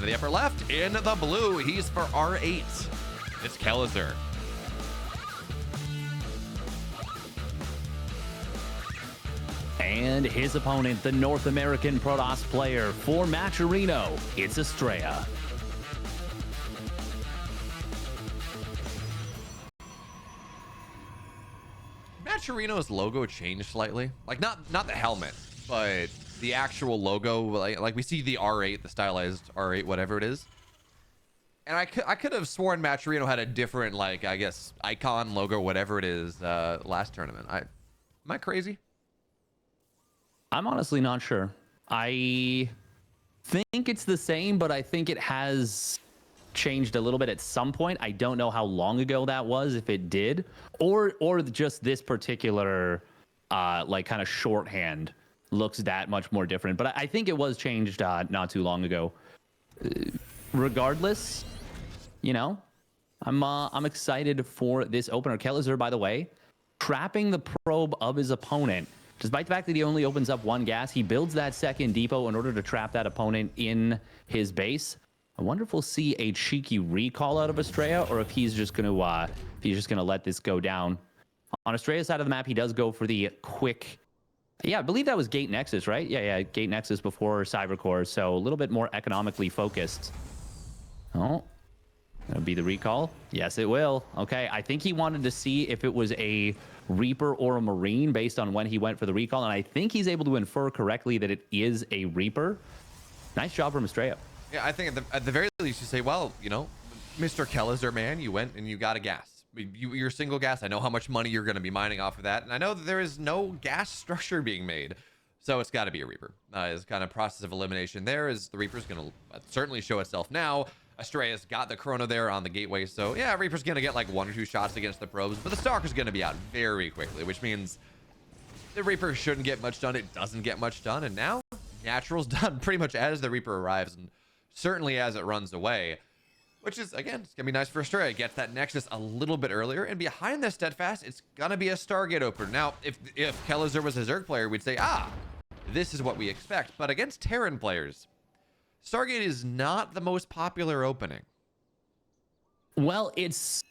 the upper left. In the blue, he's for R8. It's Kelazhur. And his opponent, the North American Protoss player for Matcherino, it's Astrea. Matcherino's logo changed slightly. Like not the helmet, but the actual logo. Like we see the R8, the stylized R8, whatever it is. And I could have sworn Matcherino had a different, like, I guess, icon, logo, whatever it is, last tournament. Am I crazy? I'm honestly not sure. I think it's the same, but I think it has changed a little bit at some point. I don't know how long ago that was, if it did, or just this particular like kind of shorthand looks that much more different. But I think it was changed not too long ago. Regardless, you know, I'm excited for this opener. Kelazhur, by the way, trapping the probe of his opponent. Despite the fact that he only opens up one gas, he builds that second depot in order to trap that opponent in his base. I wonder if we'll see a cheeky recall out of Astrea, or if he's just gonna let this go down. On Astrea's side of the map, he does go for the quick. Yeah, I believe that was Gate Nexus, right? Yeah, Gate Nexus before Cybercore, so a little bit more economically focused. Oh, that'll be the recall. Yes, it will. Okay, I think he wanted to see if it was a Reaper or a Marine based on when he went for the recall, and I think he's able to infer correctly that it is a Reaper. Nice job from Astrea. Yeah, I think at the very least you say, well, you know, Mr. Kelazhur, man, you went and you got a gas. You're single gas. I know how much money you're going to be mining off of that, and I know that there is no gas structure being made, so it's got to be a Reaper. Is kind of process of elimination there, is the Reaper's going to certainly show itself now. Astrea's got the Chrono there on the gateway, so yeah, Reaper's gonna get like 1 or 2 shots against the probes, but the Stalker's gonna be out very quickly, which means the Reaper shouldn't get much done. It doesn't get much done, and now Natural's done pretty much as the Reaper arrives, and certainly as it runs away, which is, again, it's gonna be nice for Astrea. Gets that Nexus a little bit earlier, and behind the Steadfast, it's gonna be a Stargate opener. Now, if Kelazhur was a Zerg player, we'd say, this is what we expect, but against Terran players, Stargate is not the most popular opening. Well, it's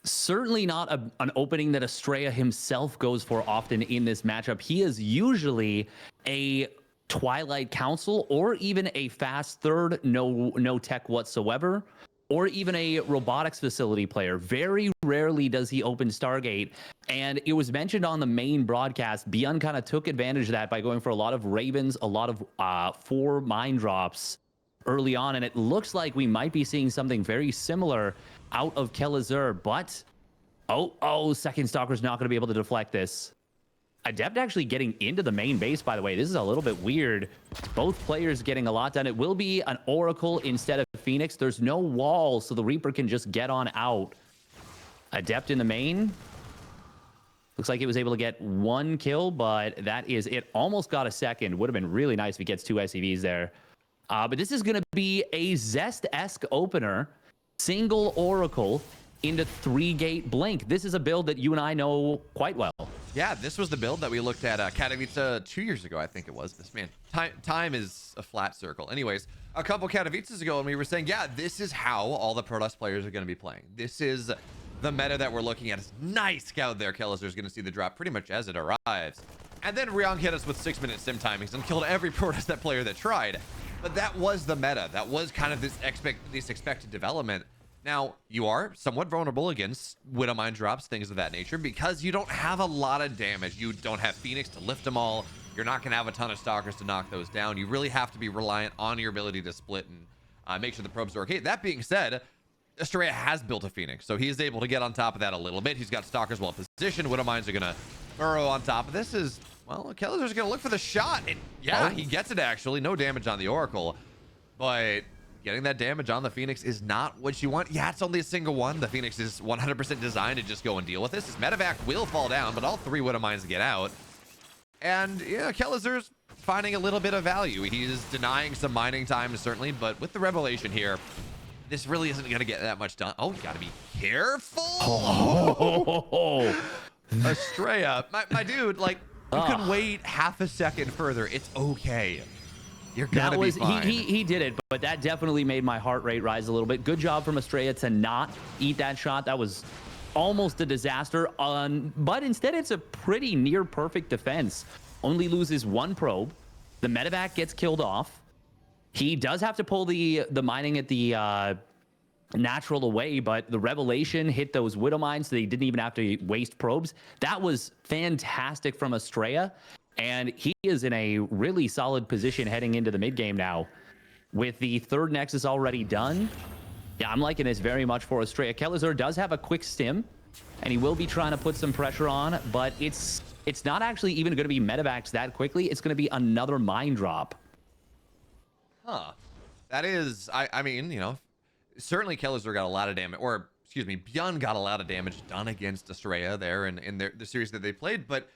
certainly not an opening that Astrea himself goes for often in this matchup. He is usually a Twilight Council, or even a fast third, no tech whatsoever, or even a robotics facility player. Very rarely does he open Stargate, and it was mentioned on the main broadcast. Beyond kind of took advantage of that by going for a lot of Ravens, a lot of 4 mine drops early on, and it looks like we might be seeing something very similar out of Kelazhur, but second Stalker's not going to be able to deflect this. Adept actually getting into the main base, by the way. This is a little bit weird. Both players getting a lot done. It will be an Oracle instead of Phoenix. There's no wall, so the Reaper can just get on out. Adept in the main. Looks like he was able to get 1 kill, but that is it. Almost got a second. Would have been really nice if he gets 2 SCVs there. But this is going to be a Zest-esque opener. Single Oracle into 3-gate Blink. This is a build that you and I know quite well. Yeah, this was the build that we looked at Katowice 2 years ago, I think it was. This, man, time is a flat circle. Anyways, a couple Katowices ago, and we were saying, yeah, this is how all the Protoss players are going to be playing. This is the meta that we're looking at. It's nice scout there. Kelazhur's going to see the drop pretty much as it arrives. And then Riyadh hit us with 6-minute sim timings and killed every Protoss that player that tried. But that was the meta. That was kind of this expected development. Now, you are somewhat vulnerable against Widowmine drops, things of that nature, because you don't have a lot of damage. You don't have Phoenix to lift them all. You're not going to have a ton of Stalkers to knock those down. You really have to be reliant on your ability to split and make sure the probes are okay. That being said, Astrea has built a Phoenix, so he's able to get on top of that a little bit. He's got Stalkers well positioned. Widowmines are going to burrow on top of this. Well, Kelazhur's going to look for the shot. He gets it, actually. No damage on the Oracle, but getting that damage on the Phoenix is not what you want. Yeah, it's only a single one. The Phoenix is 100% designed to just go and deal with this. His medevac will fall down, but all 3 Widowmines get out. And yeah, Kelazhur's finding a little bit of value. He's denying some mining time, certainly, but with the Revelation here, this really isn't going to get that much done. Oh, you got to be careful. Astrea, my dude, like, you can wait half a second further. It's okay. You're gonna be fine. He did it, but that definitely made my heart rate rise a little bit. Good job from Astrea to not eat that shot. That was almost a disaster. But instead, it's a pretty near perfect defense. Only loses one probe. The medevac gets killed off. He does have to pull the mining at the natural away, but the revelation hit those widow mines, so they didn't even have to waste probes. That was fantastic from Astrea, and he is in a really solid position heading into the mid game now. With the third Nexus already done, yeah, I'm liking this very much for Astrea. Kelazhur does have a quick stim, and he will be trying to put some pressure on, but it's not actually even going to be medevacs that quickly. It's going to be another mine drop. Huh. That is, I mean, you know, certainly Kelazhur got a lot of damage, or excuse me, Bjorn got a lot of damage done against Astrea there in the series that they played. But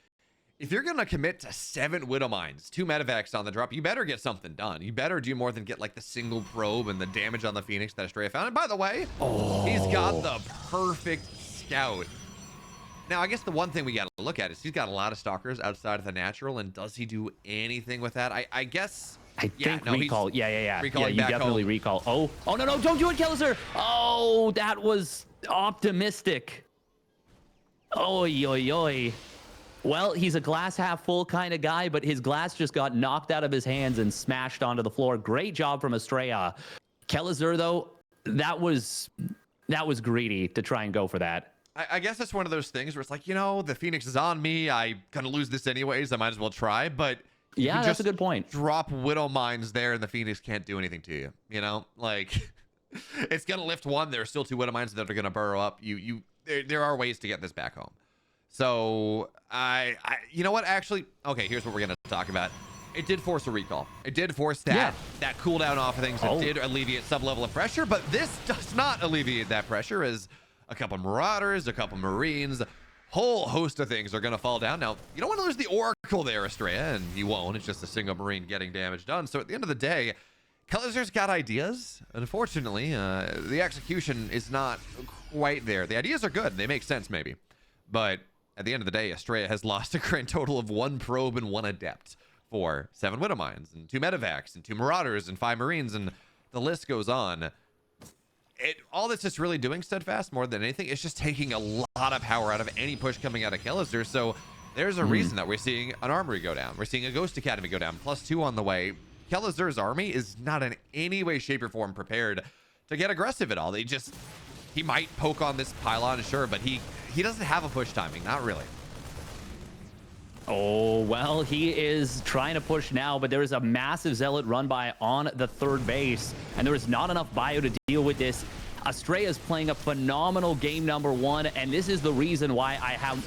if you're going to commit to 7 widow mines, 2 medevacs on the drop, you better get something done. You better do more than get like the single probe and the damage on the Phoenix that Astrea found. And by the way, he's got the perfect scout. Now, I guess the one thing we got to look at is he's got a lot of stalkers outside of the natural, and does he do anything with that? I guess... I think recall. Yeah. You definitely home. Recall. Oh, no, don't do it, Kelazhur. Oh, that was optimistic. Oy. Well, he's a glass half full kind of guy, but his glass just got knocked out of his hands and smashed onto the floor. Great job from Astrea. Kelazhur, though, that was greedy to try and go for that. I guess it's one of those things where it's like, you know, the Phoenix is on me. I'm going to lose this anyways. I might as well try, but... Yeah, that's a good point. Drop widow mines there, and the Phoenix can't do anything to you. You know, like it's gonna lift one. There are still 2 widow mines that are gonna burrow up. There are ways to get this back home. So you know what? Actually, okay. Here's what we're gonna talk about. It did force a recall. It did force that cooldown off of things. It did alleviate some level of pressure, but this does not alleviate that pressure. As a couple Marauders, a couple Marines. Whole host of things are going to fall down. Now, you don't want to lose the Oracle there, Astrea, and you won't. It's just a single Marine getting damage done. So at the end of the day, Kelazhur's got ideas. Unfortunately, the execution is not quite there. The ideas are good. They make sense, maybe. But at the end of the day, Astrea has lost a grand total of 1 probe and 1 adept for 7 widow mines and 2 medevacs and 2 Marauders and 5 Marines, and the list goes on. All that's just really doing, Steadfast, more than anything, is just taking a lot of power out of any push coming out of Kelazhur. So there's a reason that we're seeing an armory go down. We're seeing a Ghost Academy go down, +2 on the way. Kelazhur's army is not in any way, shape, or form prepared to get aggressive at all. He might poke on this pylon, sure, but he doesn't have a push timing, not really. Oh, well, he is trying to push now, but there is a massive Zealot run by on the 3rd base, and there is not enough bio to deal with this. Astrea is playing a phenomenal game number 1, and this is the reason why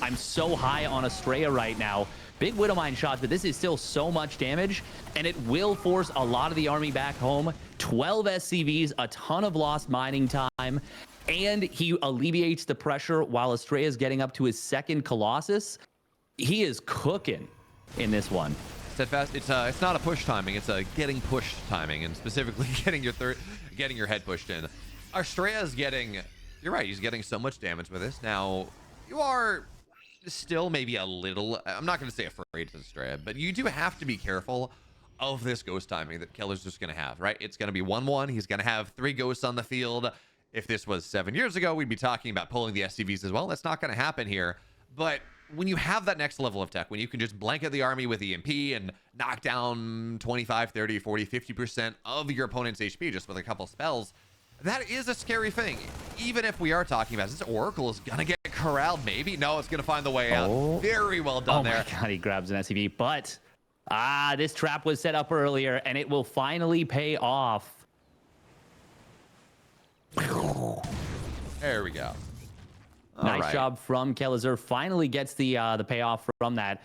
I'm so high on Astrea right now. Big widow mine shots, but this is still so much damage, and it will force a lot of the army back home. 12 SCVs, a ton of lost mining time, and he alleviates the pressure while Astrea is getting up to his 2nd Colossus. He is cooking in this one. Steadfast, it's not a push timing, it's a getting pushed timing, and specifically getting your head pushed in. Astrea is getting, you're right, he's getting so much damage with this. Now, you are still maybe a little, I'm not going to say afraid of Astrea, but you do have to be careful of this ghost timing that Keller's just going to have, right? It's going to be 1-1. He's going to have 3 ghosts on the field. If this was 7 years ago, we'd be talking about pulling the SCVs as well. That's not going to happen here. But when you have that next level of tech, when you can just blanket the army with EMP and knock down 25, 30, 40, 50% of your opponent's HP just with a couple spells, that is a scary thing. Even if we are talking about this Oracle is going to get corralled, maybe. No, it's going to find the way out. Very well done there. Oh my God, he grabs an SCV. But, this trap was set up earlier, and it will finally pay off. There we go. Nice job from Kelazhur. Finally gets the payoff from that.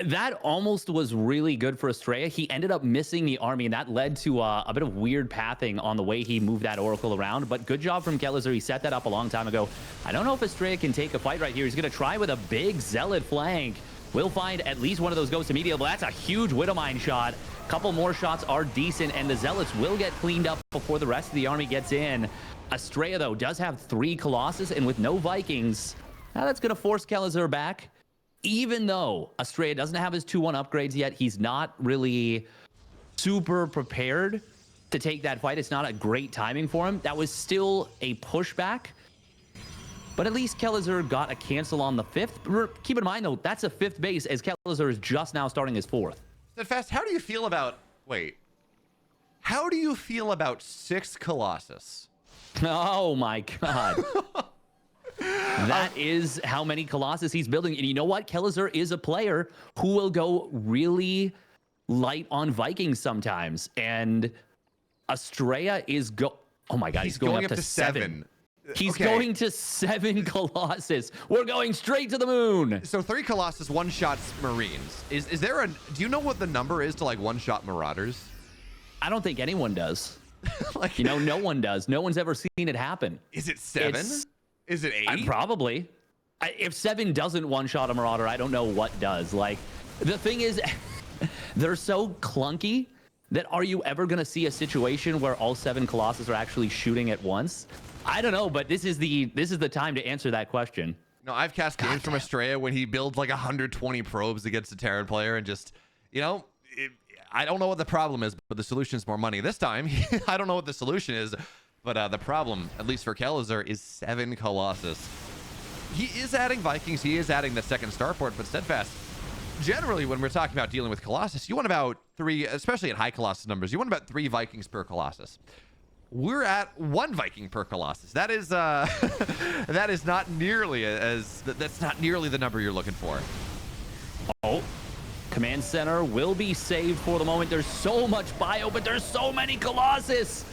That almost was really good for Astrea. He ended up missing the army, and that led to a bit of weird pathing on the way he moved that Oracle around. But good job from Kelazhur. He set that up a long time ago. I don't know if Astrea can take a fight right here. He's going to try with a big Zealot flank. We'll find at least one of those ghosts immediately. That's a huge Widowmine shot. Couple more shots are decent, and the Zealots will get cleaned up before the rest of the army gets in. Astrea, though, does have 3 Colossus, and with no Vikings, now that's going to force Kelazhur back. Even though Astrea doesn't have his 2-1 upgrades yet, he's not really super prepared to take that fight. It's not a great timing for him. That was still a pushback. But at least Kelazhur got a cancel on the 5th. Keep in mind, though, that's a 5th base as Kelazhur is just now starting his 4th. Steadfast, how do you feel about... Wait. How do you feel about 6 Colossus? Oh, my God. That is how many Colossus he's building. And you know what? Kelazhur is a player who will go really light on Vikings sometimes. And Astrea is oh my God, he's going up to 7. He's going to 7 Colossus. We're going straight to the moon. So 3 Colossus, 1-shots Marines. Is there do you know what the number is to like 1-shot Marauders? I don't think anyone does. Like, you know, no one does. No one's ever seen it happen. Is it 7? Is it 8? Probably. If 7 doesn't 1-shot a Marauder, I don't know what does. Like, the thing is, they're so clunky that are you ever going to see a situation where all 7 Colossus are actually shooting at once? I don't know, but this is the time to answer that question. No, I've cast games from Astrea when he builds like 120 probes against a Terran player and just, you know, I don't know what the problem is, but the solution is more money. This time, I don't know what the solution is, but the problem, at least for Kelazhur, is 7 Colossus. He is adding Vikings. He is adding the 2nd starport, but Steadfast, generally, when we're talking about dealing with Colossus, you want about 3, especially at high Colossus numbers, you want about 3 Vikings per Colossus. We're at 1 Viking per Colossus. That is that is not nearly that's not nearly the number you're looking for. Oh, command center will be saved for the moment. There's so much bio, but there's so many Colossus.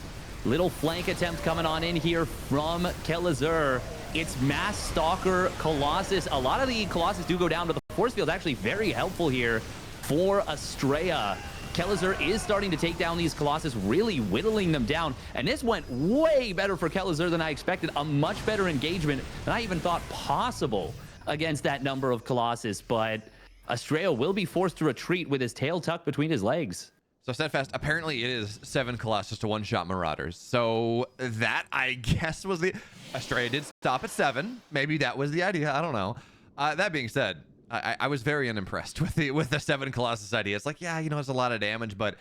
Little flank attempt coming on in here from Kelazhur. It's Mass Stalker Colossus. A lot of the Colossus do go down to the force field. Actually very helpful here for Astrea. Kelazhur is starting to take down these Colossus, really whittling them down. And this went way better for Kelazhur than I expected. A much better engagement than I even thought possible against that number of Colossus. But Astrea will be forced to retreat with his tail tucked between his legs. So Steadfast, apparently it is 7 Colossus to 1-shot Marauders. So that, I guess, was the... Astrea did stop at 7. Maybe that was the idea. I don't know. That being said, I was very unimpressed with the 7 Colossus idea. It's like, yeah, you know, it's a lot of damage, but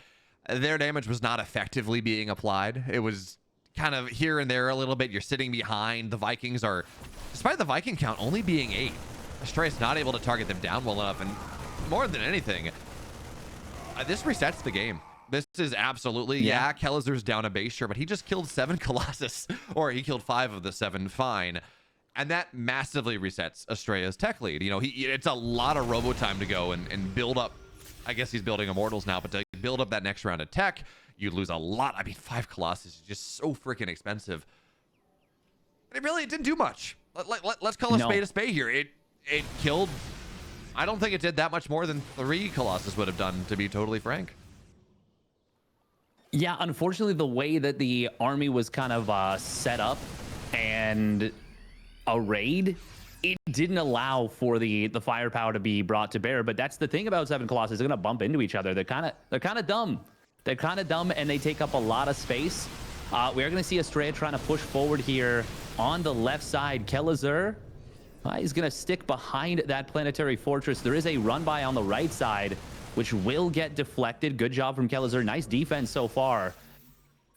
their damage was not effectively being applied. It was kind of here and there a little bit. You're sitting behind. The Vikings are, despite the Viking count only being 8, Astrea's not able to target them down well enough. And more than anything, this resets the game. This is absolutely, yeah, Kelazhur's down a base, sure, but he just killed 7 Colossus, or he killed 5 of the 7, fine. And that massively resets Astrea's tech lead. You know, it's a lot of robo time to go and build up. I guess he's building Immortals now, but to build up that next round of tech, you lose a lot. I mean, 5 Colossus is just so freaking expensive. It really didn't do much. Let's call a spade here. It killed... I don't think it did that much more than 3 Colossus would have done, to be totally frank. Yeah, unfortunately, the way that the army was kind of set up and arrayed, it didn't allow for the firepower to be brought to bear. But that's the thing about 7 Colossus. They're going to bump into each other. They're kind of dumb. They're kind of dumb, and they take up a lot of space. We are going to see Astrea trying to push forward here on the left side. Kelazhur, he's going to stick behind that planetary fortress. There is a run by on the right side, which will get deflected. Good job from Kelazhur. Nice defense so far.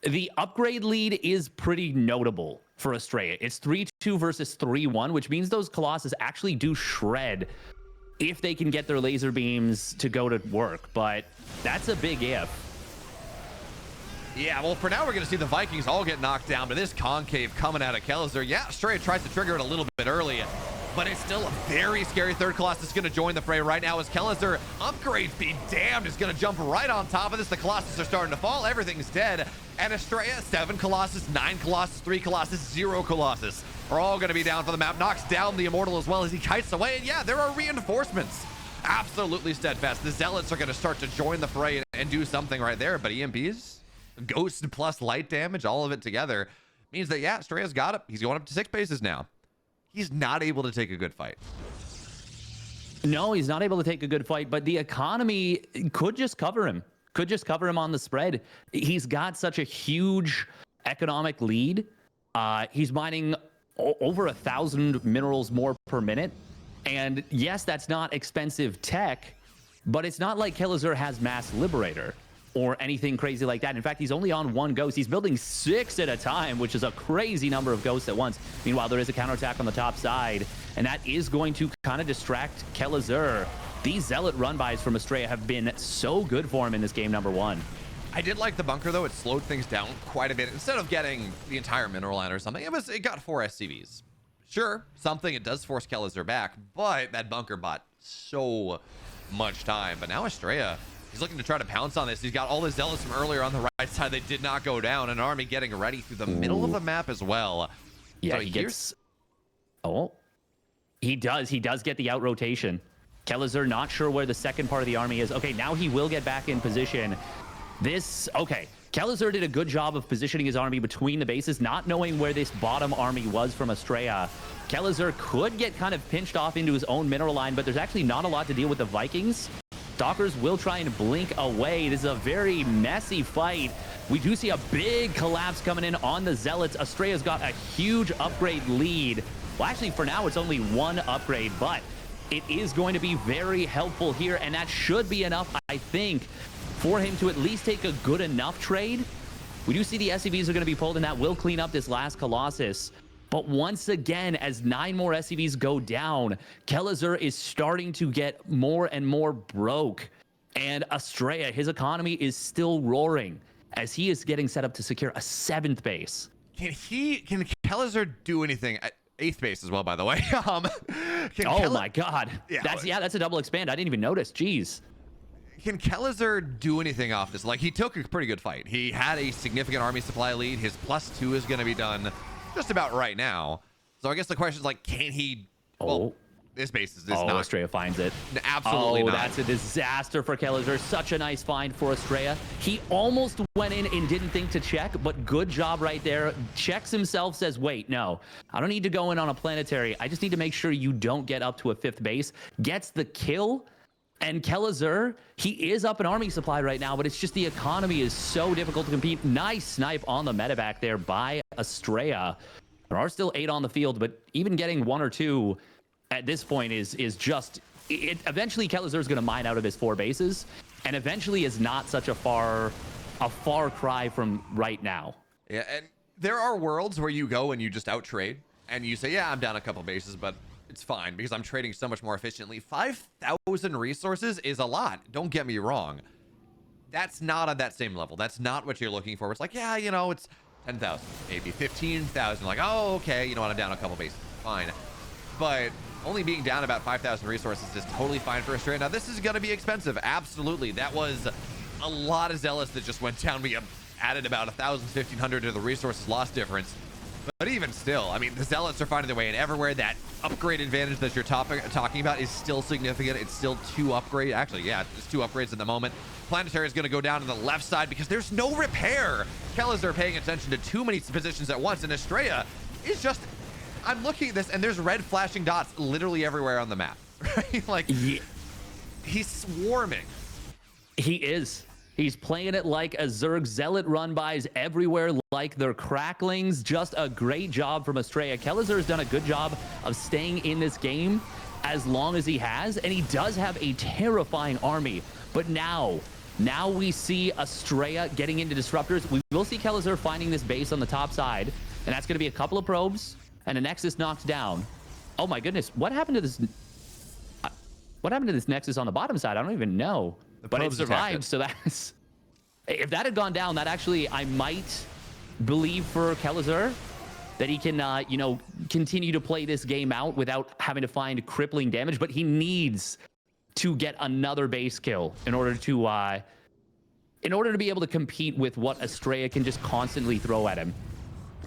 The upgrade lead is pretty notable for Astrea. It's 3-2 versus 3-1, which means those Colossus actually do shred if they can get their laser beams to go to work. But that's a big if. Yeah, well, for now, we're going to see the Vikings all get knocked down, but this concave coming out of Kelazhur. Yeah, Astrea tries to trigger it a little bit early, but it's still a very scary 3rd Colossus going to join the fray right now as Kelazhur, upgrades be damned, is going to jump right on top of this. The Colossus are starting to fall. Everything's dead. And Astrea, 7 Colossus, 9 Colossus, 3 Colossus, 0 Colossus are all going to be down for the map. Knocks down the Immortal as well as he kites away. And yeah, there are reinforcements. Absolutely Steadfast. The Zealots are going to start to join the fray and do something right there. But EMPs, Ghost plus light damage, all of it together means that, yeah, Astrea's got it. He's going up to 6 bases now. He's not able to take a good fight. No, he's not able to take a good fight, but the economy could just cover him. Could just cover him on the spread. He's got such a huge economic lead. He's mining over 1,000 minerals more per minute. And yes, that's not expensive tech, but it's not like Kelazhur has Mass Liberator. or anything crazy like that. In fact, he's only on 1 ghost. He's building 6 at a time, which is a crazy number of ghosts at once. Meanwhile, there is a counterattack on the top side, and that is going to kind of distract Kelazhur. These Zealot run-bys from Astrea have been so good for him in this game number 1. I did like the bunker, though. It slowed things down quite a bit. Instead of getting the entire mineral line or something, it got 4 SCVs. Sure, something, it does force Kelazhur back, but that bunker bought so much time. But now Astrea, he's looking to try to pounce on this. He's got all the Zealots from earlier on the right side. They did not go down. An army getting ready through the middle of the map as well. Yeah, so he gets... Oh, he does. He does get the out rotation. Kelazhur not sure where the second part of the army is. Okay, now he will get back in position. Okay, Kelazhur did a good job of positioning his army between the bases, not knowing where this bottom army was from Astrea. Kelazhur could get kind of pinched off into his own mineral line, but there's actually not a lot to deal with the Vikings. Stalkers will try and blink away. This is a very messy fight. We do see a big collapse coming in on the Zealots. Astrea's got a huge upgrade lead. Well, actually, for now, it's only 1 upgrade, but it is going to be very helpful here, and that should be enough, I think, for him to at least take a good enough trade. We do see the SCVs are going to be pulled, and that will clean up this last Colossus. But once again, as 9 more SCVs go down, Kelazhur is starting to get more and more broke. And Astrea, his economy is still roaring as he is getting set up to secure a 7th base. Can Kelazhur do anything? 8th base as well, by the way. My God. Yeah, that's a double expand. I didn't even notice. Jeez. Can Kelazhur do anything off this? Like, he took a pretty good fight. He had a significant army supply lead. His +2 is going to be done just about right now. So I guess the question is, like, can he... Well, this base is not... Astrea finds it. Absolutely not. That's a disaster for Kelazhur. Such a nice find for Astrea. He almost went in and didn't think to check, but good job right there. Checks himself, says, wait, no, I don't need to go in on a planetary. I just need to make sure you don't get up to a 5th base. Gets the kill. And Kelazhur, he is up an army supply right now, but it's just the economy is so difficult to compete. Nice snipe on the medevac there by Astrea. There are still 8 on the field, but even getting 1 or 2 at this point is just... Eventually, Kelazhur is going to mine out of his 4 bases, and eventually is not such a far cry from right now. Yeah, and there are worlds where you go and you just out-trade, and you say, yeah, I'm down a couple bases, but... it's fine because I'm trading so much more efficiently. 5,000 resources is a lot. Don't get me wrong. That's not on that same level. That's not what you're looking for. It's like, yeah, you know, it's 10,000, maybe 15,000. Like, oh, okay, you know what? I'm down a couple bases. Fine. But only being down about 5,000 resources is totally fine for Astrea. Now, this is going to be expensive. Absolutely. That was a lot of Zealots that just went down. We added about 1,000, 1,500 to the resources loss difference. But even still, I mean, the Zealots are finding their way in everywhere. That upgrade advantage that you're talking about is still significant. It's still 2 upgrades. Actually, yeah, it's 2 upgrades at the moment. Planetary is going to go down to the left side because there's no repair. Kelazhur paying attention to too many positions at once, and Astrea is just... I'm looking at this, and there's red flashing dots literally everywhere on the map. Right? Like, yeah. He's swarming. He is. He's playing it like a Zerg. Zealot run-bys everywhere like they're cracklings. Just a great job from Astrea. Kelazhur's done a good job of staying in this game as long as he has, and he does have a terrifying army. But now we see Astrea getting into disruptors. We will see Kelazhur finding this base on the top side, and that's going to be a couple of probes and a Nexus knocked down. Oh my goodness, what happened to this? What happened to this Nexus on the bottom side? I don't even know. But it survived, so that's... If that had gone down, that actually, I might believe for Kelazhur that he can, you know, continue to play this game out without having to find crippling damage. But he needs to get another base kill in order to be able to compete with what Astrea can just constantly throw at him.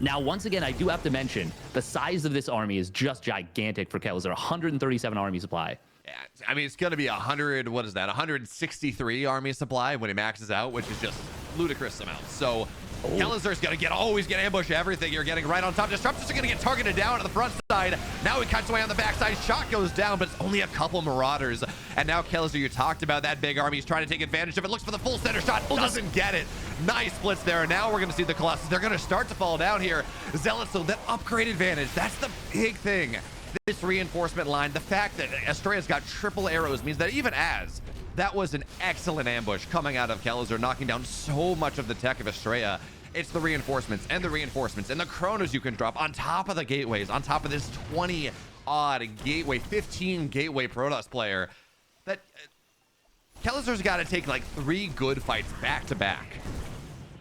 Now, once again, I do have to mention the size of this army is just gigantic for Kelazhur. 137 army supply. Yeah, I mean, it's going to be 100, what is that, 163 army supply when it maxes out, which is just ludicrous amounts. So Kelazhur's going to always get ambush everything. You're getting right on top. Disruptors are going to get targeted down on the front side. Now he cuts away on the backside. Shot goes down, but it's only a couple Marauders. And now Kelazhur, you talked about that big army. He's trying to take advantage of it. Looks for the full center shot. Doesn't get it. Nice splits there. Now we're going to see the Colossus. They're going to start to fall down here. Zealots, so that upgrade advantage, that's the big thing. this reinforcement line, the fact that Astrea's got triple arrows means that even as that was an excellent ambush coming out of Kelazhur, knocking down so much of the tech of Astrea. It's the reinforcements and the chronos you can drop on top of the gateways, on top of this 20 odd gateway, 15 gateway Protoss player. That Kelazhur's got to take like 3 good fights back to back,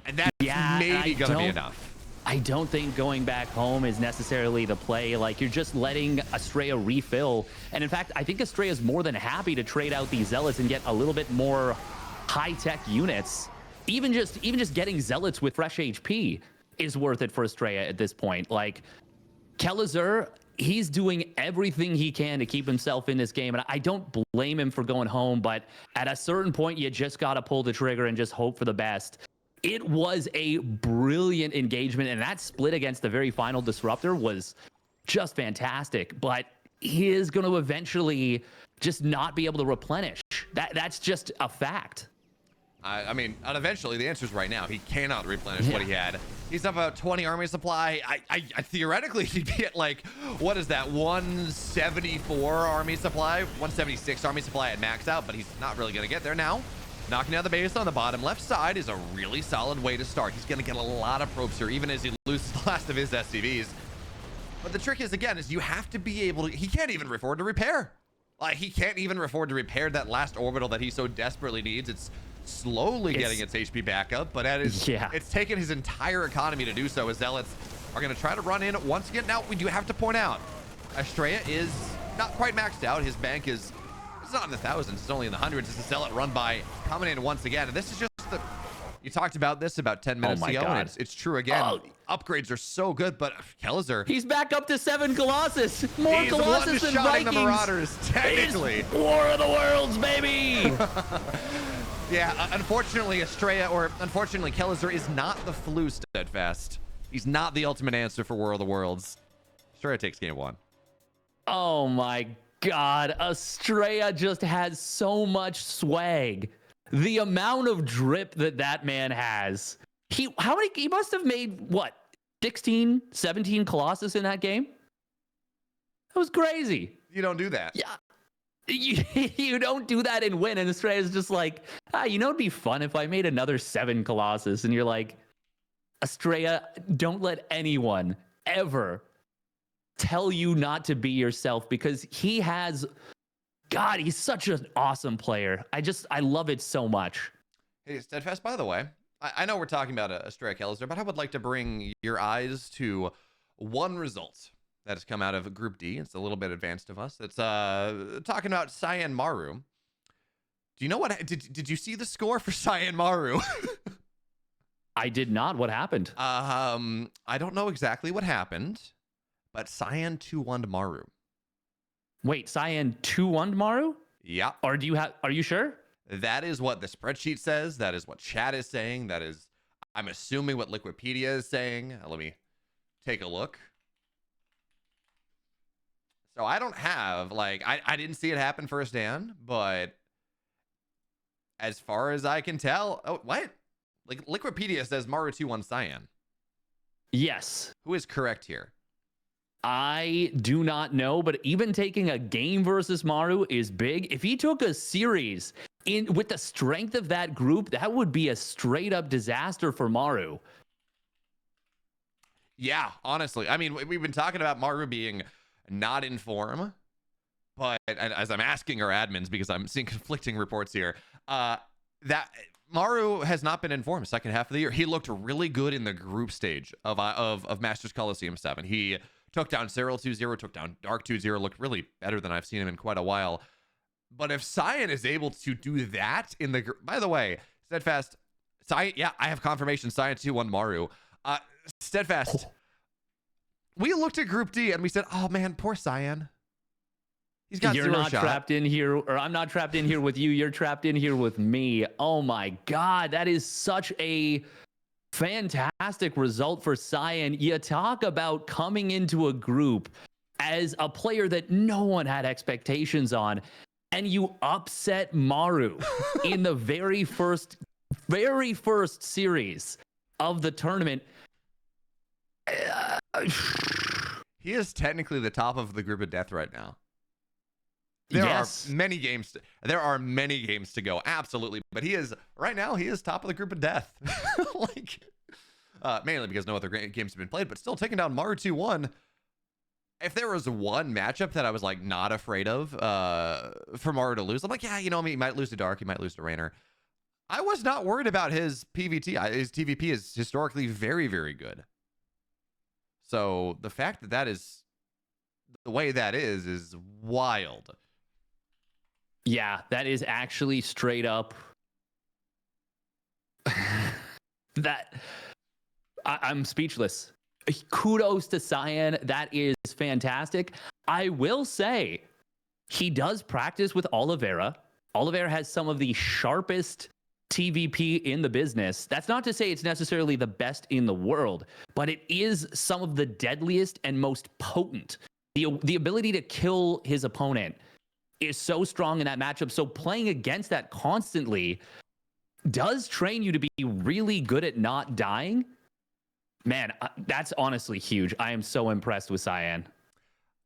and that's maybe gonna be enough. I don't think going back home is necessarily the play. Like, you're just letting Astrea refill. And in fact, I think Astrea is more than happy to trade out these Zealots and get a little bit more high-tech units. Even just getting Zealots with fresh HP is worth it for Astrea at this point. Like, Kelazhur, he's doing everything he can to keep himself in this game. And I don't blame him for going home, but at a certain point, you just got to pull the trigger and just hope for the best. It was a brilliant engagement, and that split against the very final disruptor was just fantastic. But he is going to eventually just not be able to replenish. That's just a fact. I mean, and eventually the answer is right now. He cannot replenish what he had. He's up about 20 army supply. I theoretically he'd be at like, what is that, 174 army supply, 176 army supply at max out, but he's not really going to get there now. Knocking down the base on the bottom left side is a really solid way to start. He's going to get a lot of probes here, even as he loses the last of his SCVs. But the trick is, again, is you have to be able to... He can't even afford to repair. Like, he can't even afford to repair that last orbital that he so desperately needs. It's slowly getting its HP back up, but it's taken his entire economy to do so, as Zealots are going to try to run in once again. Now, we do have to point out, Astrea is not quite maxed out. His bank is... It's not in the thousands, it's only in the hundreds. It's a Zealot run by coming in once again. And this is just the... You talked about this about 10 minutes ago, and it's true again. Upgrades are so good, but Kelazhur... He's back up to 7 Colossus. More Colossus than Vikings. The Marauders, technically. It's War of the Worlds, baby! Yeah, unfortunately, unfortunately, Kelazhur is not the flu Steadfast. He's not the ultimate answer for War of the Worlds. Astrea takes game 1. Oh my God, Astrea just has so much swag. The amount of drip that man has. He must have made, what, 16, 17 Colossus in that game? That was crazy. You don't do that. Yeah. You don't do that and win. And Astrea is just like, it'd be fun if I made another 7 Colossus. And you're like, Astrea, don't let anyone ever tell you not to be yourself, because he's such an awesome player. I love it so much. Hey, Steadfast, by the way, I know we're talking about Astrea Kelazhur, but I would like to bring your eyes to one result that has come out of Group D. It's a little bit advanced of us. It's talking about Cyan Maru. Do you know what? Did you see the score for Cyan Maru? I did not. What happened? I don't know exactly what happened, but Cyan 2-1'd Maru. Wait, Cyan 2-1'd Maru? Yeah. Or are you sure? That is what the spreadsheet says. That is what chat is saying. That is, I'm assuming, what Liquipedia is saying. Let me take a look. So I don't have, like, I didn't see it happen firsthand, but as far as I can tell, oh, what? Like, Liquipedia says Maru 2-1 Cyan. Yes. Who is correct here? I do not know, but even taking a game versus Maru is big. If he took a series with the strength of that group, that would be a straight up disaster for Maru. Yeah, honestly. I mean, we've been talking about Maru being not in form, but as I'm asking our admins, because I'm seeing conflicting reports here, that Maru has not been in form second half of the year. He looked really good in the group stage of Masters Coliseum 7. He took down Cyril 2-0, took down Dark 2-0, looked really better than I've seen him in quite a while. But if Cyan is able to do that in the... By the way, Steadfast, Cyan, yeah, I have confirmation, Cyan 2-1 Maru. Steadfast, we looked at Group D and we said, oh man, poor Cyan. He's got You're not shot. trapped in here, or I'm not trapped in here with you. You're trapped in here with me. Oh my God, that is such a fantastic result for Cyan. You talk about coming into a group as a player that no one had expectations on, and you upset Maru in the very first series of the tournament. He is technically the top of the group of death right now. There are many games to go, absolutely, but he is right now. He is top of the group of death, like mainly because no other games have been played, but still taking down Maru 2-1. If there was one matchup that I was like not afraid of for Maru to lose, I'm like, yeah, you know, I mean, he might lose to Dark, he might lose to Raynor. I was not worried about his PVT. His TVP is historically very, very good. So the fact that that is the way that is wild. Yeah, that is actually straight up. I'm speechless. Kudos to Cyan. That is fantastic. I will say he does practice with Oliveira. Oliveira has some of the sharpest TVP in the business. That's not to say it's necessarily the best in the world, but it is some of the deadliest and most potent. The ability to kill his opponent is so strong in that matchup. So playing against that constantly does train you to be really good at not dying. Man, that's honestly huge. I am so impressed with Cyan.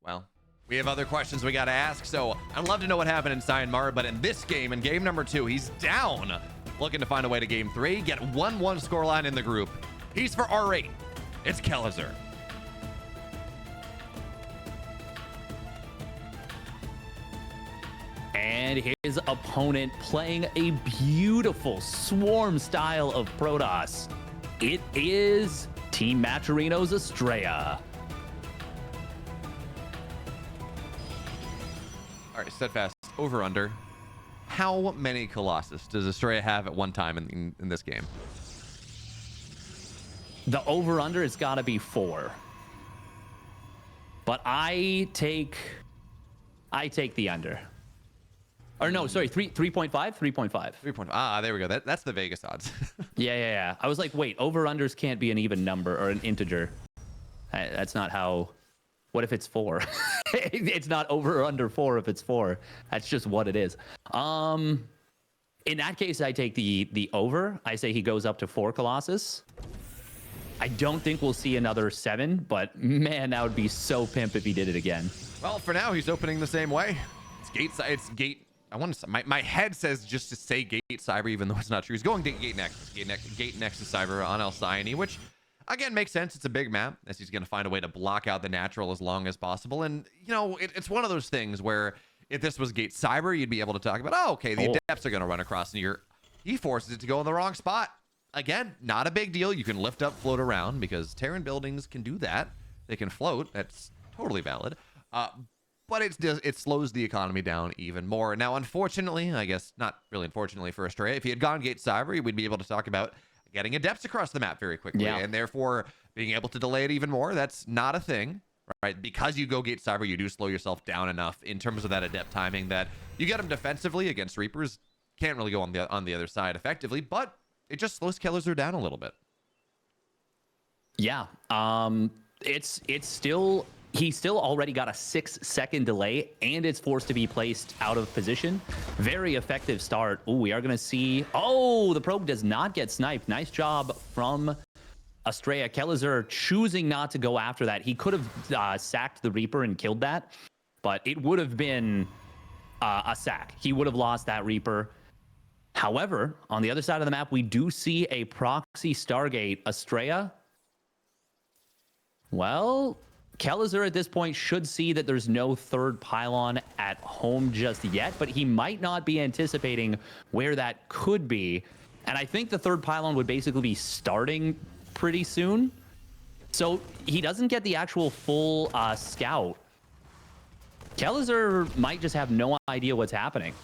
Well, we have other questions we got to ask, so I'd love to know what happened in Cyan Maru, but in this game, in game number 2, he's down, looking to find a way to game 3, get 1-1 scoreline in the group. He's for R8. It's Kelazhur. And his opponent playing a beautiful swarm style of Protoss. It is Team Maturino's Astrea. All right, Steadfast, over under. How many Colossus does Astrea have at one time in this game? The over under has got to be 4. But I take the under. Or no, sorry, 3.5? 3.5. 3.5. Ah, there we go. That's the Vegas odds. Yeah. I was like, wait, over-unders can't be an even number or an integer. That's not how... What if it's 4? It's not over or under 4 if it's 4. That's just what it is. In that case, I take the over. I say he goes up to 4 Colossus. I don't think we'll see another 7, but man, that would be so pimp if he did it again. Well, for now, he's opening the same way. It's gate. I want to. My head says just to say gate cyber, even though it's not true. He's going gate next. Gate next to cyber on Alcyone, which again makes sense. It's a big map, as he's going to find a way to block out the natural as long as possible. And you know, it's one of those things where if this was gate cyber, you'd be able to talk about, oh, okay, the adepts are going to run across, and he forces it to go in the wrong spot. Again, not a big deal. You can lift up, float around, because Terran buildings can do that. They can float. That's totally valid. But it slows the economy down even more. Now, unfortunately, I guess not really unfortunately for Astrea, if he had gone Gate Cyber, we'd be able to talk about getting adepts across the map very quickly, and therefore being able to delay it even more. That's not a thing, right? Because you go Gate Cyber, you do slow yourself down enough in terms of that adept timing that you get them defensively against Reapers. Can't really go on the other side effectively, but it just slows Kelazhur down a little bit. Yeah, it's still. He still already got a 6-second delay, and it's forced to be placed out of position. Very effective start. Oh, we are going to see... Oh, the probe does not get sniped. Nice job from Astrea. Kelazhur choosing not to go after that. He could have sacked the Reaper and killed that, but it would have been a sack. He would have lost that Reaper. However, on the other side of the map, we do see a proxy Stargate. Astrea, well... Kelazhur at this point should see that there's no third pylon at home just yet, but he might not be anticipating where that could be. And I think the third pylon would basically be starting pretty soon. So he doesn't get the actual full scout. Kelazhur might just have no idea what's happening.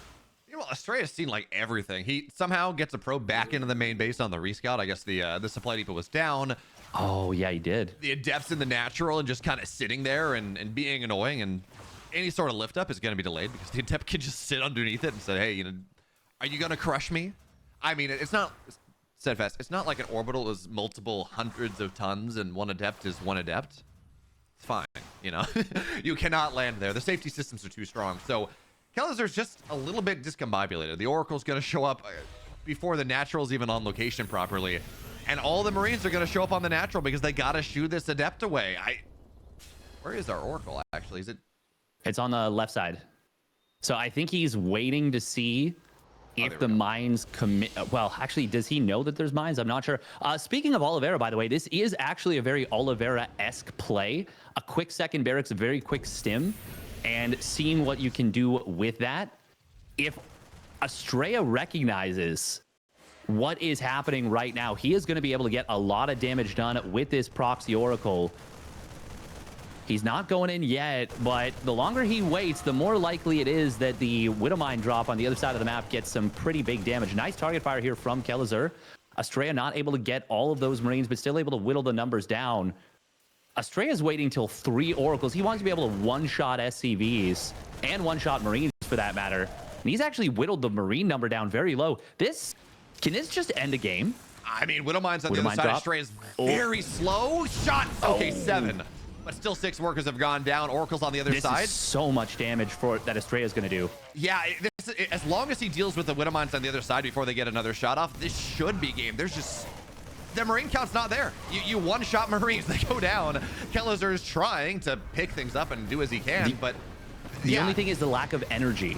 You know, Astrea's seen like everything. He somehow gets a probe back into the main base on the rescout. I guess the supply depot was down. Oh, yeah, he did. The adepts in the natural and just kind of sitting there and being annoying, and any sort of lift up is going to be delayed because the adept can just sit underneath it and say, hey, you know, are you going to crush me? I mean, it's not Steadfast. It's not like an orbital is multiple hundreds of tons and one adept is one adept. It's fine, you know. You cannot land there. The safety systems are too strong. So Kelazhur's just a little bit discombobulated. The Oracle's going to show up before the natural's even on location properly. And all the Marines are going to show up on the natural because they got to shoo this adept away. Where is our Oracle, actually? Is it? It's on the left side. So I think he's waiting to see if the mines commit. Well, actually, does he know that there's mines? I'm not sure. Speaking of Oliveira, by the way, this is actually a very Oliveira-esque play. A quick second barracks, a very quick stim, and seeing what you can do with that. If Astrea recognizes what is happening right now, he is going to be able to get a lot of damage done with this proxy Oracle. He's not going in yet, but the longer he waits, the more likely it is that the Widowmine drop on the other side of the map gets some pretty big damage. Nice target fire here from Kelazhur. Astrea not able to get all of those Marines, but still able to whittle the numbers down. Astrea's waiting till 3 Oracles. He wants to be able to one-shot SCVs and one-shot Marines for that matter. And he's actually whittled the Marine number down very low. Can this just end a game? I mean, Widowmine's on the other side. Astrea is very slow. Shot. Okay, 7. But still 6 workers have gone down. Oracle's on the other side. This is so much damage that Astrea is going to do. Yeah, as long as he deals with the Widowmines on the other side before they get another shot off, this should be game. There's just... the Marine count's not there. You one-shot Marines, they go down. Kelazhur is trying to pick things up and do as he can, but... The only thing is the lack of energy.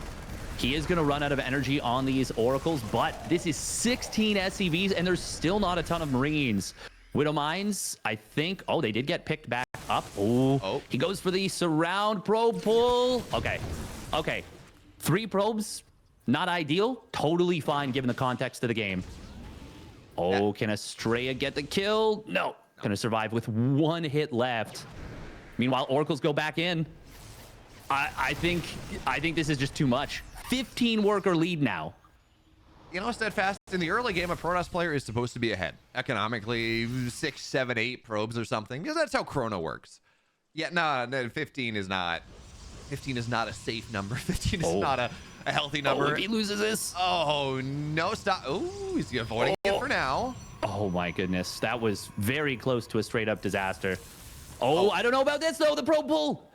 He is going to run out of energy on these Oracles, but this is 16 SCVs, and there's still not a ton of Marines. Widowmines, I think... oh, they did get picked back up. Oh, he goes for the surround probe pull. Okay. 3 probes, not ideal. Totally fine given the context of the game. Oh, can Astrea get the kill? No. Gonna survive with 1 hit left. Meanwhile, Oracles go back in. I think this is just too much. 15 worker lead now. You know, Steadfast, in the early game, a Protoss player is supposed to be ahead. Economically, 6, 7, 8 probes or something, because that's how Chrono works. Yeah, no, 15 is not. 15 is not a safe number. 15 is not a healthy number. If he loses this. Oh, no, stop. Oh, he's avoiding it for now. Oh, my goodness. That was very close to a straight-up disaster. I don't know about this, though. The probe pull.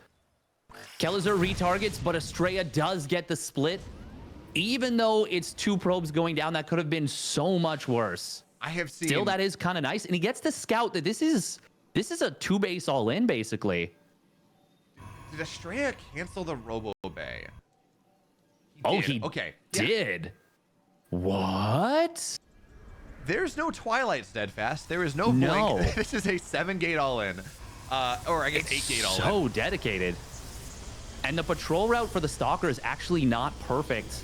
Kelazhur retargets, but Astrea does get the split. Even though it's 2 probes going down, that could have been so much worse. I have seen... still, that is kind of nice. And he gets the scout that this is a 2-base all-in, basically. Did Astrea cancel the Robo Bay? He did. What? There's no Twilight Steadfast. There is no Blink. This is a 7-gate all-in. Or I guess 8-gate all-in. So dedicated. And the patrol route for the Stalker is actually not perfect.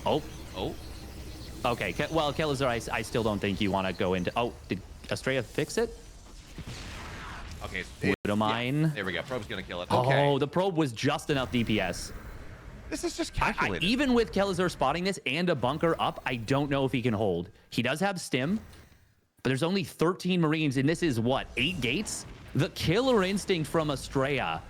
Okay, well, Kelazhur, I still don't think you want to go into... oh, did Astrea fix it? Okay. Widowmine. Yeah, there we go. Probe's going to kill it. Okay. Oh, the probe was just enough DPS. This is just calculated. Even with Kelazhur spotting this and a bunker up, I don't know if he can hold. He does have stim, but there's only 13 Marines, and this is, what, 8 gates? The killer instinct from Astrea.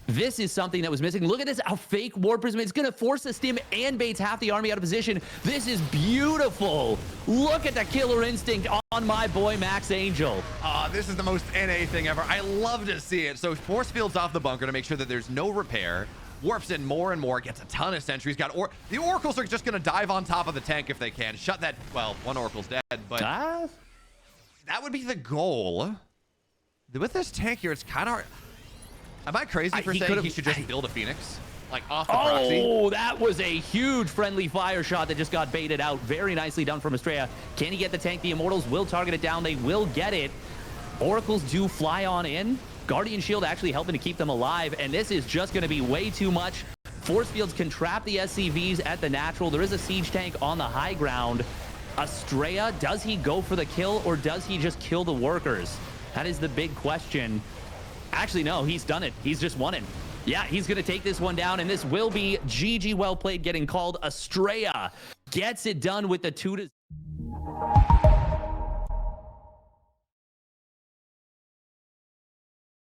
This is something that was missing. Look at this, a fake War Prism. It's going to force a stim and baits half the army out of position. This is beautiful. Look at the killer instinct on my boy Max Angel. This is the most NA thing ever. I love to see it. So force fields off the bunker to make sure that there's no repair. Warps in more and more, gets a ton of sentries. The Oracles are just going to dive on top of the tank if they can. Shut that. Well, 1 Oracle's dead, but that would be the goal. With this tank here, it's kind of... am I crazy for saying he should just build a Phoenix? Like off the proxy? Oh, that was a huge friendly fire shot that just got baited out. Very nicely done from Astrea. Can he get the tank? The Immortals will target it down. They will get it. Oracles do fly on in. Guardian Shield actually helping to keep them alive. And this is just going to be way too much. Force fields can trap the SCVs at the natural. There is a siege tank on the high ground. Astrea, does he go for the kill or does he just kill the workers? That is the big question. Actually, no, he's done it. He's just won it. Yeah, he's going to take this one down, and this will be GG well played getting called. Astrea gets it done with the 2-0.